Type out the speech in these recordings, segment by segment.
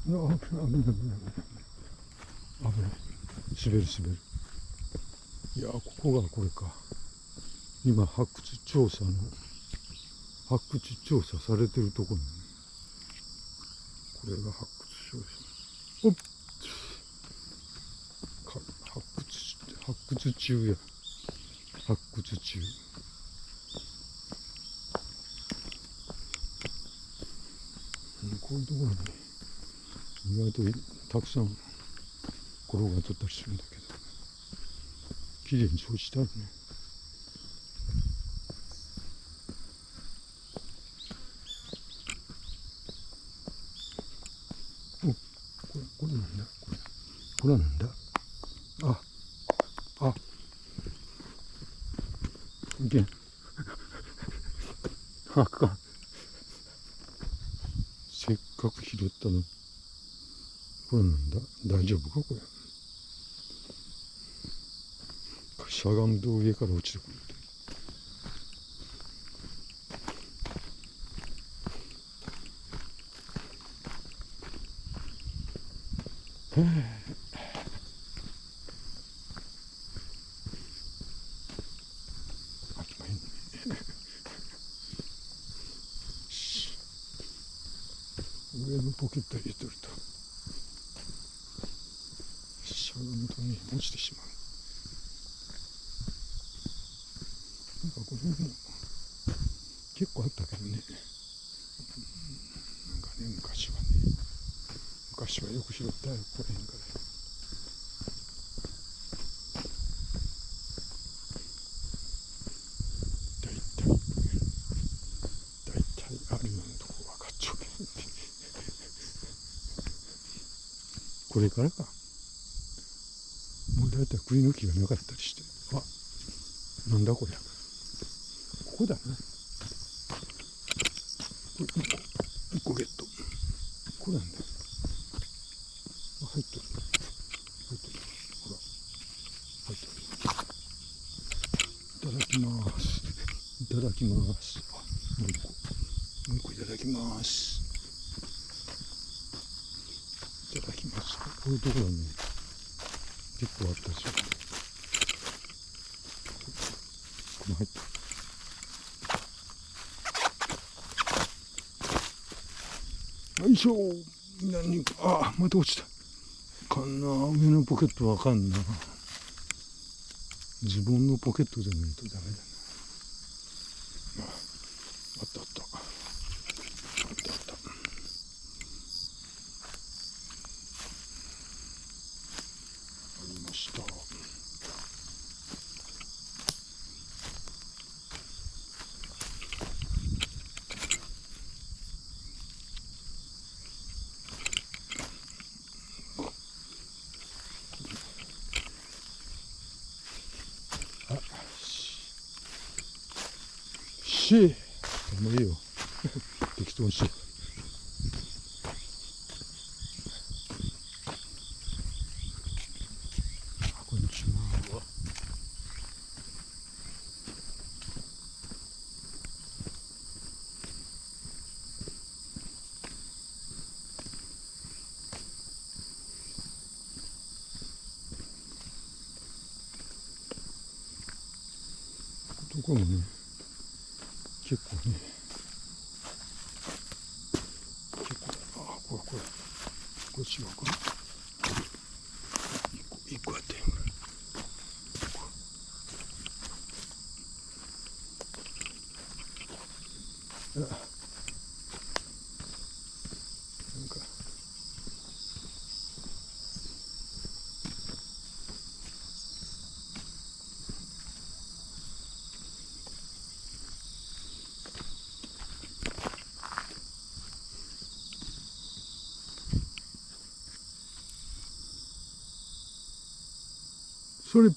危ない。滑る。いや、ここがこれか。今、発掘調査されてるところ。これが発掘調査。おっ、発掘中や。発掘中。こういうところに意外とたくさん転がっとったりするんだけど、綺麗に掃除してあるね。お、これなんだ。これはなんだ。あ、いけん。あかん。せっかく拾ったの。これなんだ。大丈夫かこれ。しゃがむと上から落ちてくる。へえ。あきまへんね。上のポケット入れてるとしゃがむとね落ちてしまう。なんかこの辺も結構あったけどね。なんかね、昔はよく拾ったよ、この辺から。大体あるようなとこ分かっちゃうけどね。これからか。もう大体栗の木がなかったりして。なんだこりゃ。ここだな。これ1個ゲット。これなんだよ。入っとる。ほら。入っとる。いただきます。もう一個いただきます。いただきます。こういうところはね、結構あったりする。この入ってる。よいしょ。また落ちた。かんな。上のポケットわかんな。ズボンのポケットじゃないとダメだな。あった。ありました。もういいよ。適当にしよう。こんにちは。ところもね、結構ね、これ違うかな。一個やってんぐらい。なんかそれ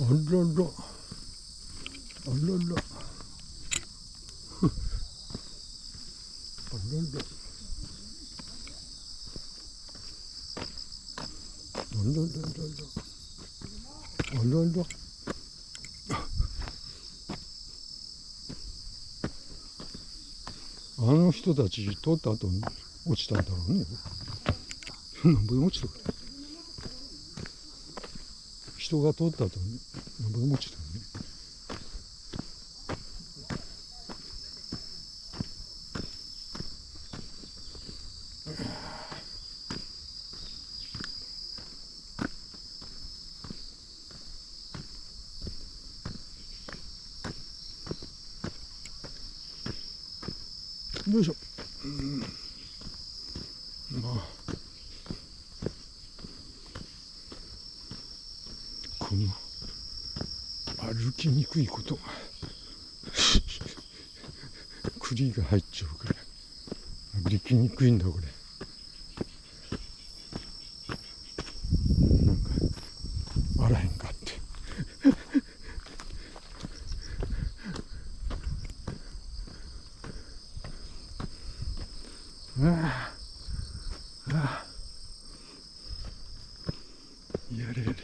らら、あらら、あらら、あらららら、あらら。あの人たち通った後に落ちたんだろうね。なんぼでも落ちたから。人が通った後になんぼでも落ちたね。よいしょ。まあこの歩きにくいことが栗が入っちゃうから歩きにくいんだこれ。なんかあらへんかってああ、ああ、やれやれ。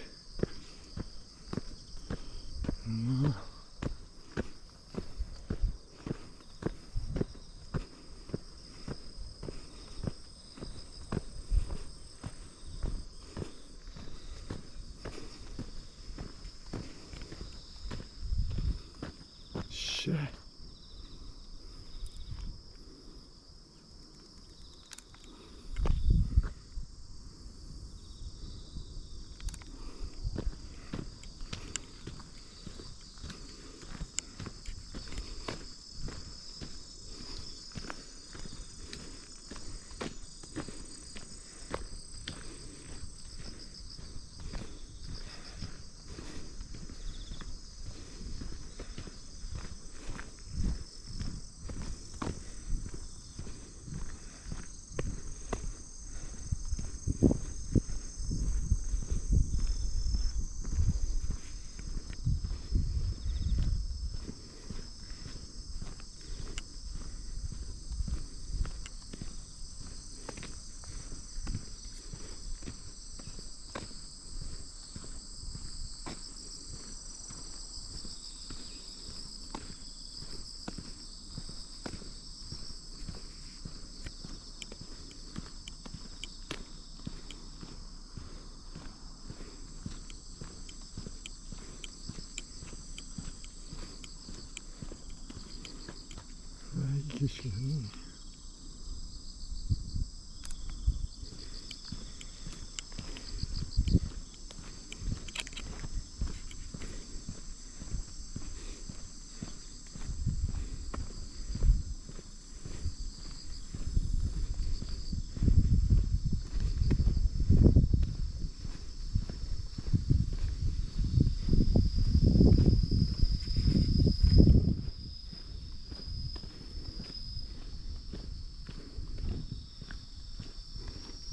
しゃいい景色だね。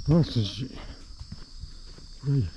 ナスジ、これいい。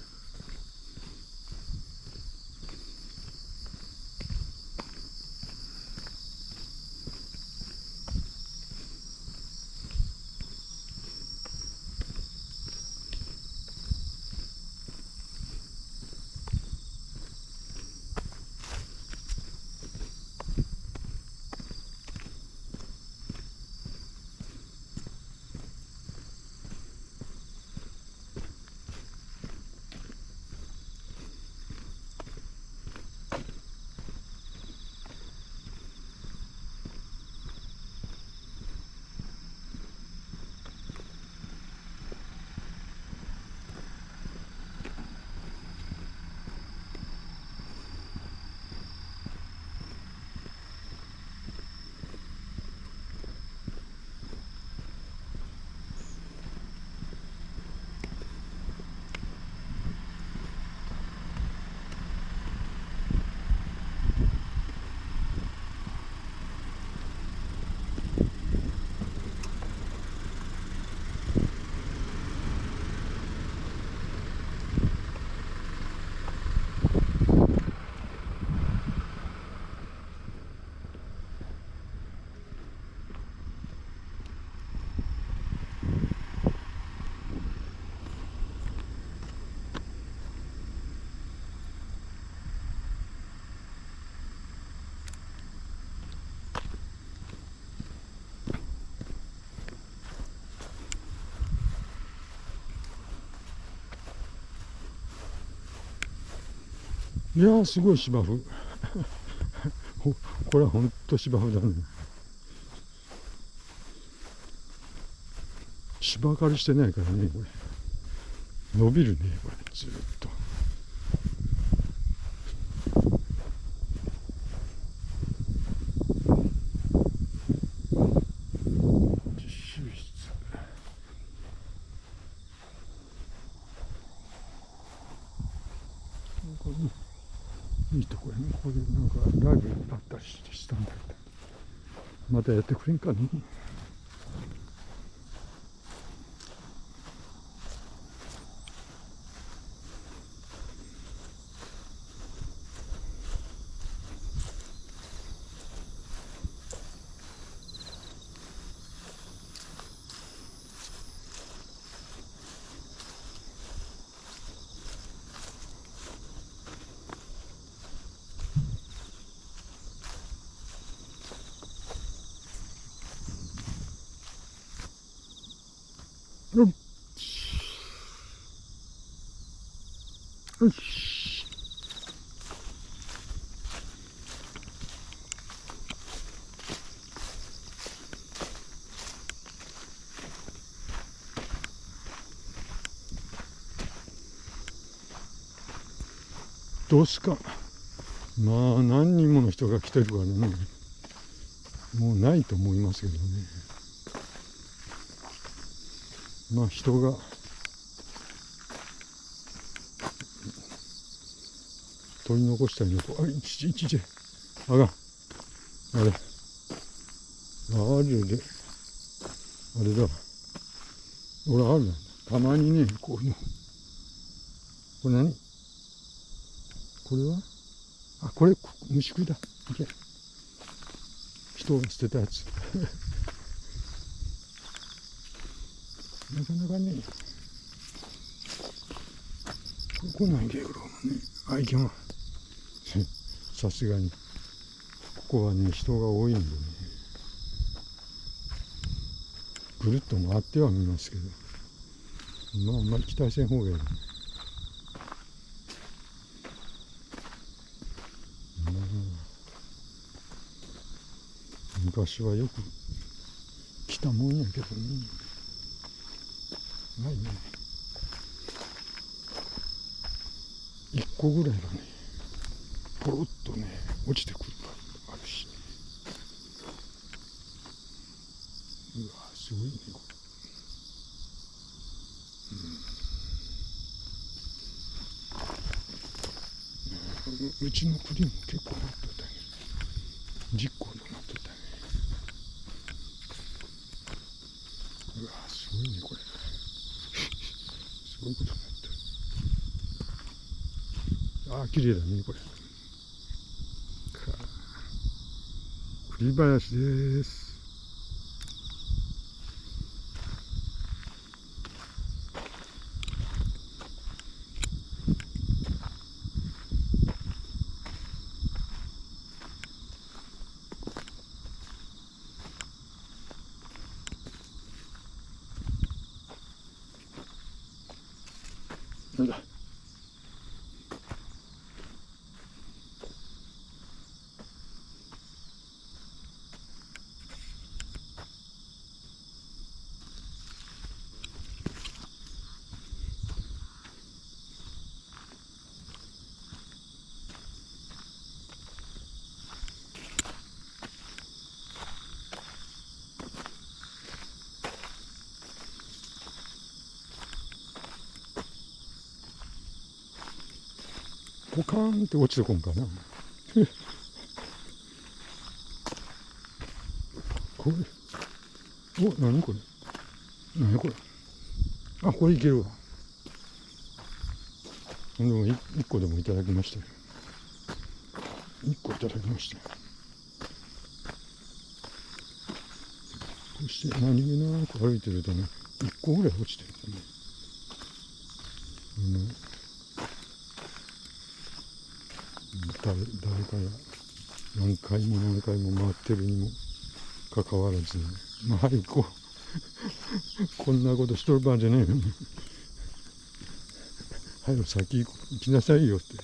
いやー、すごい芝生。これはほんと芝生だね。芝刈りしてないからね、これ。伸びるね、これ、ずっと。実習室。いいとこやね。こういうなんかライブあったりしたんだけど。またやってくれんかね。よし。どうすか。まあ何人もの人が来てるからね、もうないと思いますけどね。まあ人が取り残したりの、あ、一時、あが、あれ、あれで、あれだ、俺あるな。たまにね、こういうの、これ何？これは？あ、これ、虫食いだ。いけ。人が捨てたやつ。なかなかね、こんなんけどね、愛嬌が、さすがに、ここはね、人が多いんでね、ぐるっと回ってはみますけど、まあ、あんまり期待せん方がいい。昔はよく来たもんやけどね。ないね。一個ぐらいがね、ポロッとね、落ちてくるからあるしね。うわ、すごいね、これ。うちの栗も結構なっとったね。10個のなっとったね。うわ、すごいね、これ。そういうことになってる。ああ、綺麗だね、これ。栗林です。なんだ。ポカーンって落ちてこんかな。これ、お、何これ。何これ。あ、これいけるわ。でも1個でもいただきましたよ。1個いただきましたよ。そして何気なく歩いてるとね、1個ぐらい落ちてるんだね。誰かが何回も回ってるにもかかわらず、ね、まあ早くこんなことしとる場合じゃねえよ。早く先行きなさいよって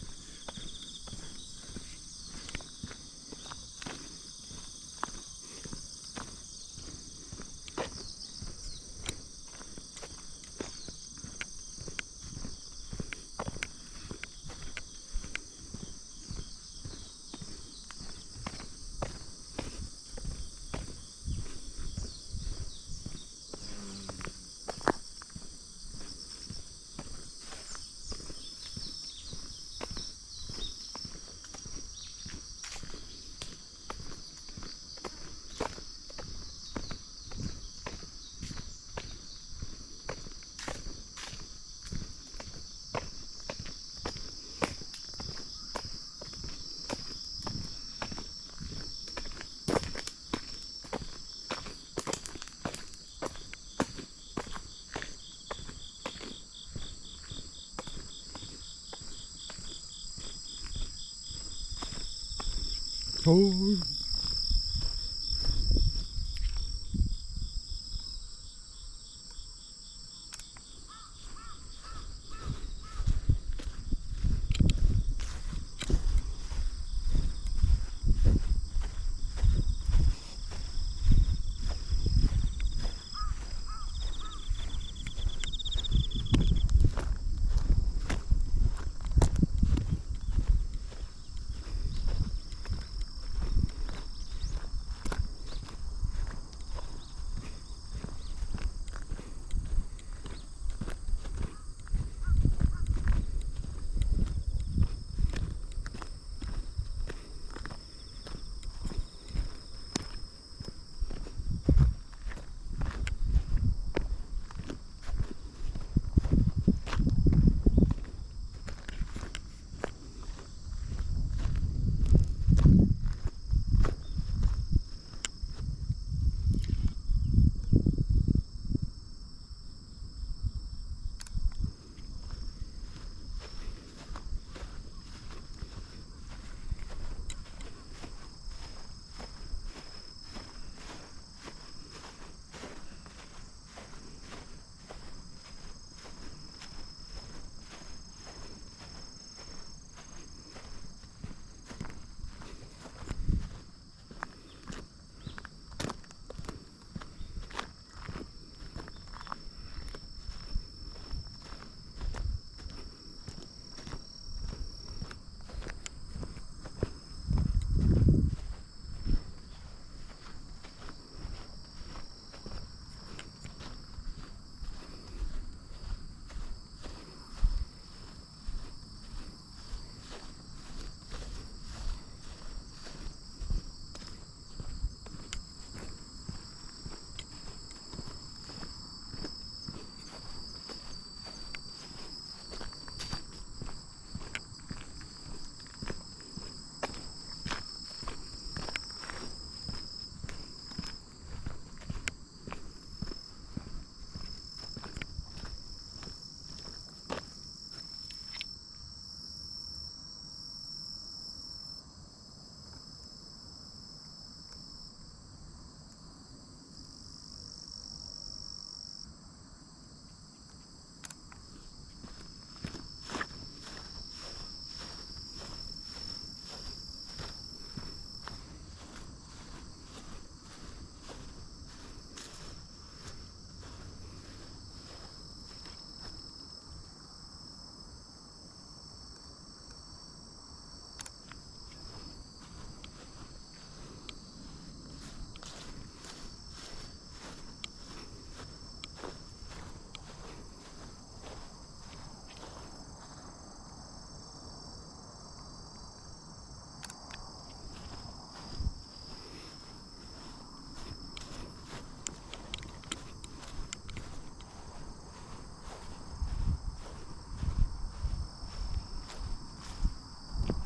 おー、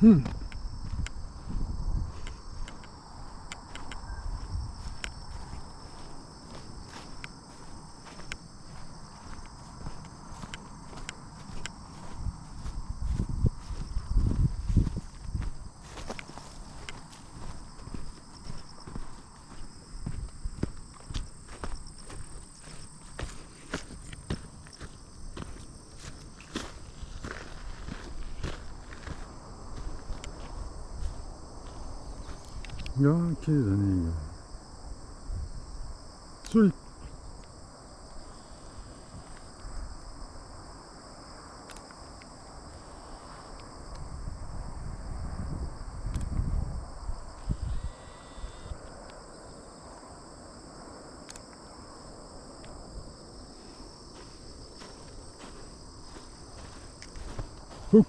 うん。いやー、綺麗だね。それ、ふっ、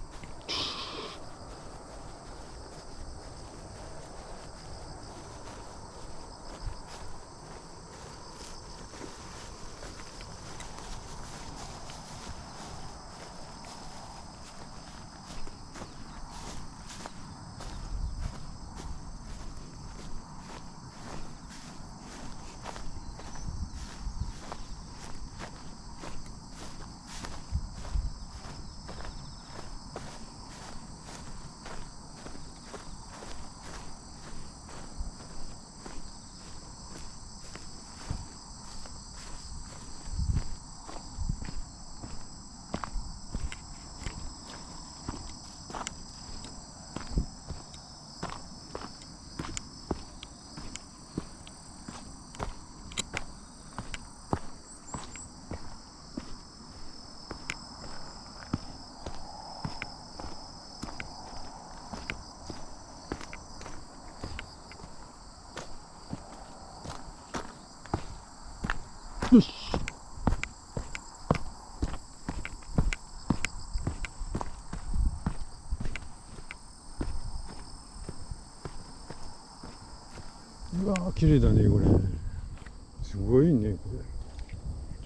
よし。うわー、綺麗だね、これ。すごいね、これ。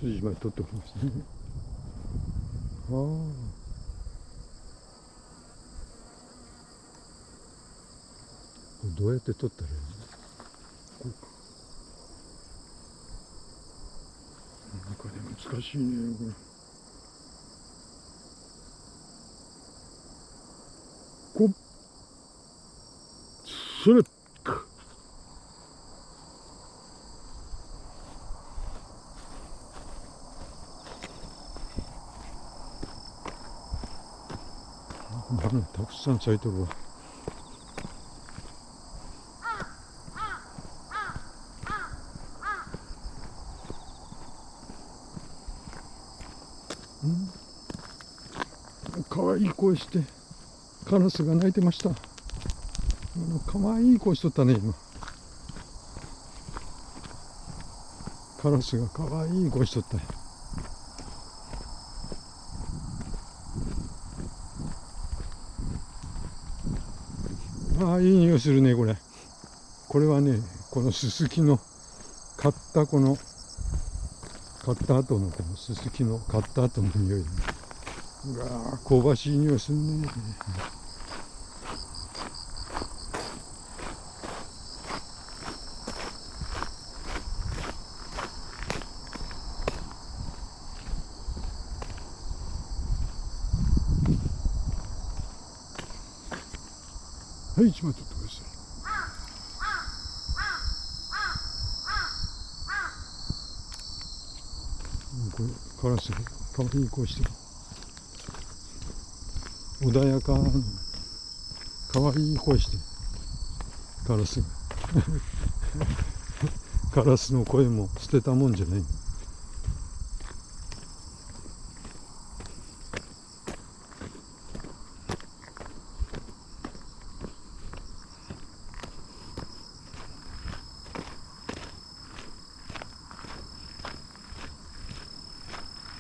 ちょっと今撮っておきますね。ああ。これどうやって撮ったらいいの？こうか。なんかね、難しいね、これ。こっ。それ。バナナたくさん咲いてるわ。かわいい声してカラスが鳴いてました。かわいい声しとったね今。カラスがかわいい声しとった。ああ、いい匂いするね、これ。これはね、このススキの買った後のこのススキの買った後の匂い。うわー、香ばしい匂いするね。はい、一枚取ってください。これカラスがかわいい声してる。穏やかなかわいい声してるカラスがカラスの声も捨てたもんじゃない。